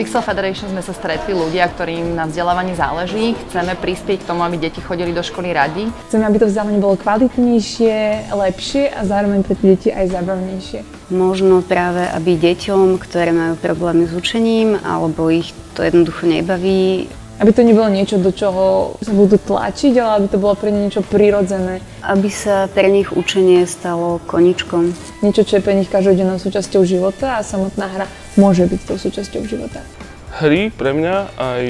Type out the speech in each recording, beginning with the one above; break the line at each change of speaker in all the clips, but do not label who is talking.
Pixel Federation sme sa stretli ľudia, ktorým na vzdelávaní záleží. Chceme prispieť k tomu, aby deti chodili do školy radi.
Chceme, aby to vzdelávanie bolo kvalitnejšie, lepšie a zároveň pre tie deti aj zábavnejšie.
Možno práve, aby deťom, ktoré majú problémy s učením alebo ich to jednoducho nebaví,
aby to nebolo niečo, do čoho sa budú tlačiť, ale aby to bolo pre ne niečo prirodzené.
Aby sa pre nich učenie stalo koničkom.
Niečo, čo je pre nich každodennou súčasťou života a samotná hra môže byť tou súčasťou života.
Hry pre mňa aj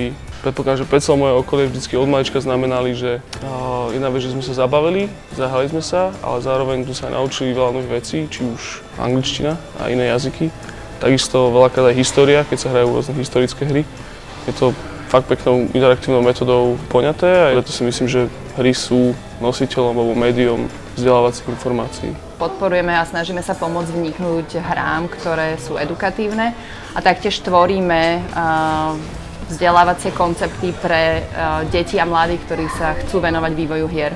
predpokladám, že pre celé moje okolie vždycky od malička znamenali, že jedna vec, že sme sa zabavili, zahrali sme sa, ale zároveň sme sa aj naučili veľa nových vecí, či už angličtina a iné jazyky. Takisto veľakrát aj história, keď sa hrajú rôzne historické hry. Je to fakt peknou interaktívnou metodou poňaté a preto si myslím, že hry sú nositeľom alebo médium vzdelávacích informácií.
Podporujeme a snažíme sa pomôcť vniknúť hrám, ktoré sú edukatívne a taktiež tvoríme vzdelávacie koncepty pre deti a mladých, ktorí sa chcú venovať vývoju hier.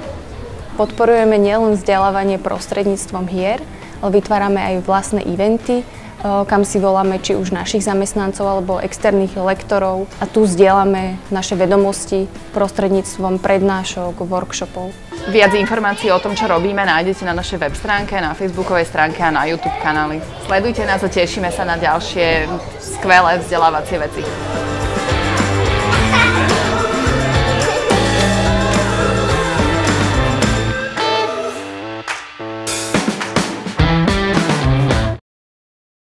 Podporujeme nielen vzdelávanie prostredníctvom hier, ale vytvárame aj vlastné eventy, kam si voláme či už našich zamestnancov alebo externých lektorov a tu zdieľame naše vedomosti prostredníctvom prednášok, workshopov.
Viac informácií o tom, čo robíme, nájdete na našej web stránke, na facebookovej stránke a na YouTube kanáli. Sledujte nás a tešíme sa na ďalšie skvelé vzdelávacie veci.